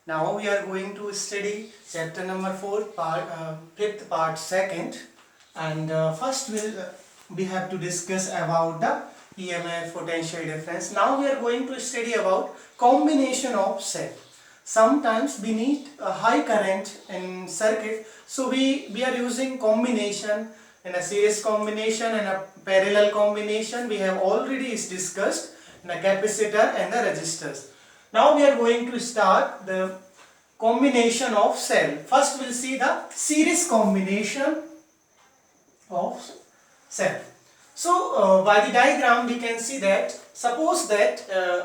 Now we are going to study chapter number 4, fifth part second, and first we have to discuss about the EMF potential difference. Now we are going to study about combination of cell. Sometimes we need a high current in circuit, so we are using combination in a series combination and a parallel combination. We have already discussed in a capacitor and the resistors. Now we are going to start the combination of cell. First we'll see the series combination of cell. So by the diagram we can see that suppose that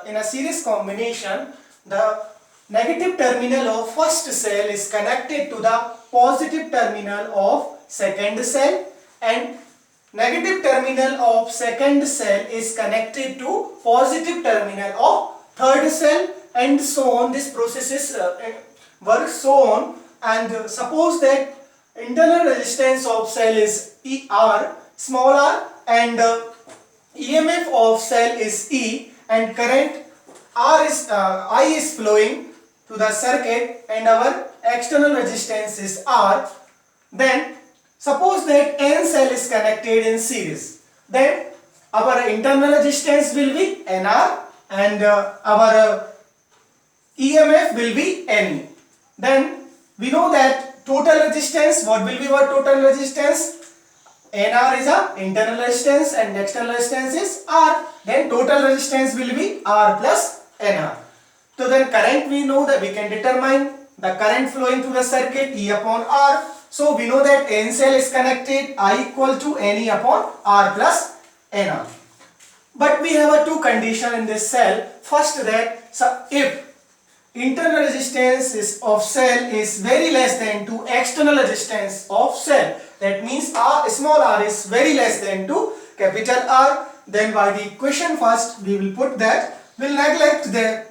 in a series combination the negative terminal of first cell is connected to the positive terminal of second cell, and negative terminal of second cell is connected to positive terminal of third cell, and so on. This process is works so on. And suppose that internal resistance of cell is R, small r, and EMF of cell is E, and current I is flowing to the circuit, and our external resistance is R. Then suppose that N cell is connected in series, then our internal resistance will be NR and our EMF will be NE. Then we know that total resistance, what will be our total resistance? NR is a internal resistance and external resistance is R. Then total resistance will be R plus NR. So then current, we know that we can determine the current flowing through the circuit E upon R. So we know that N cell is connected, I equal to NE upon R plus NR. But we have a two condition in this cell. First, that if internal resistance of cell is very less than to external resistance of cell, that means small r is very less than to capital R, then by the equation first we will put that, we'll neglect the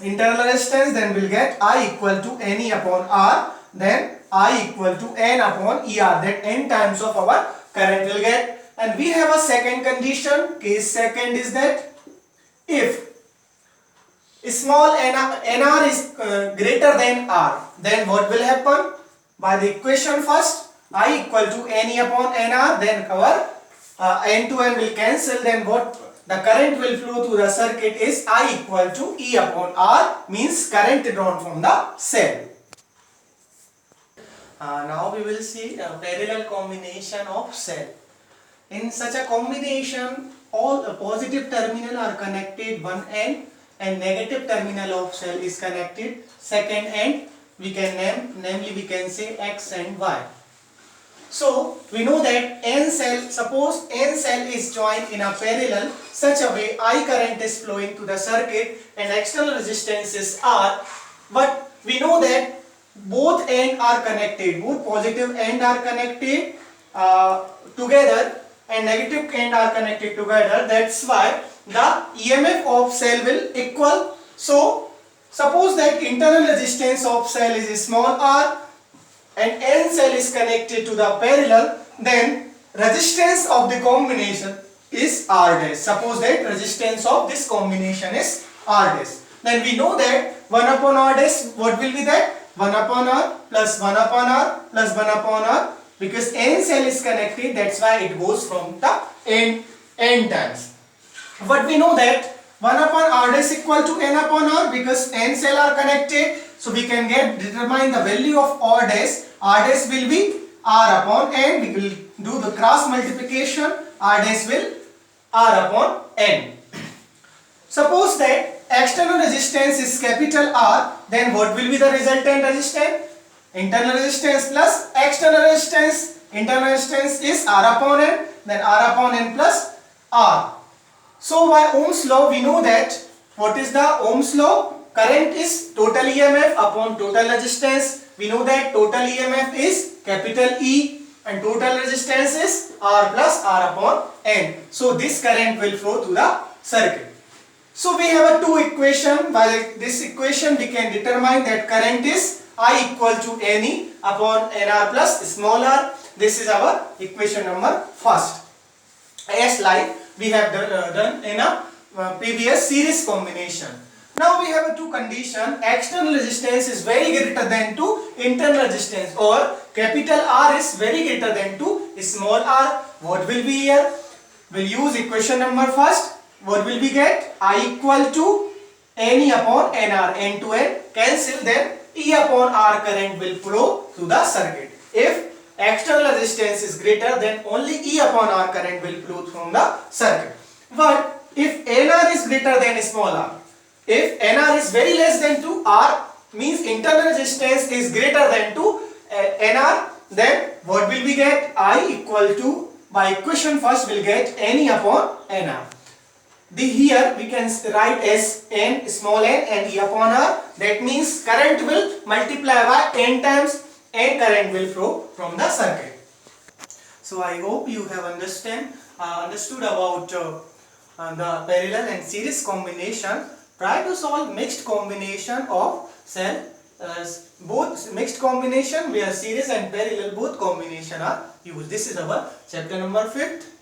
internal resistance, then we'll get I equal to NE upon R, then I equal to N upon ER, that N times of our current will get. And we have a second condition, case second is that if small nr is greater than R, then what will happen? By the equation first, I equal to NE upon NR, then our N to N will cancel, then what the current will flow through the circuit is I equal to E upon R, means current drawn from the cell. Now we will see a parallel combination of cell. In such a combination, all the positive terminal are connected one end and negative terminal of cell is connected second end. We can namely we can say X and Y. So we know that N cell, suppose N cell is joined in a parallel such a way I current is flowing to the circuit and external resistance is R, but we know that both end are connected, both positive end are connected together and negative end are connected together. That's why the EMF of cell will equal. So suppose that internal resistance of cell is small r and N cell is connected to the parallel, then resistance of the combination is R dash. Suppose that resistance of this combination is R dash. Then we know that 1 upon R dash, what will be that? 1 upon R plus 1 upon R plus 1 upon R, because N cell is connected, that's why it goes from the N times. But we know that 1 upon R dash equal to N upon R, because N cell are connected, so we can determine the value of R dash. R dash will be R upon N, we will do the cross multiplication, R dash will R upon N. Suppose that external resistance is capital R, then what will be the resultant resistance? Internal resistance plus external resistance. Internal resistance is R upon N, then R upon N plus R. So by Ohm's law we know that, what is the Ohm's law? Current is total EMF upon total resistance. We know that total EMF is capital E and total resistance is R plus R upon N. So this current will flow through the circuit. So we have a two equation. By this equation we can determine that current is I equal to NE upon NR plus small r. This is our equation number first. As like we have done in a previous series combination. Now we have a two condition. External resistance is very greater than to internal resistance, or capital R is very greater than to small r. What will be here? We'll use equation number first. What will we get? I equal to NE upon NR, N to N cancel, then E upon R current will flow through the circuit. If external resistance is greater, then only E upon R current will flow from the circuit. But if NR is greater than small r, if NR is very less than 2, R means internal resistance is greater than 2 NR, then what will we get? I equal to, by equation first we'll get NE upon NR. Here we can write as N small n and E upon R. That means current will multiply by N times and current will flow from the circuit. So I hope you have understood about the parallel and series combination. Try to solve mixed combination of cell, both mixed combination where series and parallel both combination are used. This is our chapter number 5.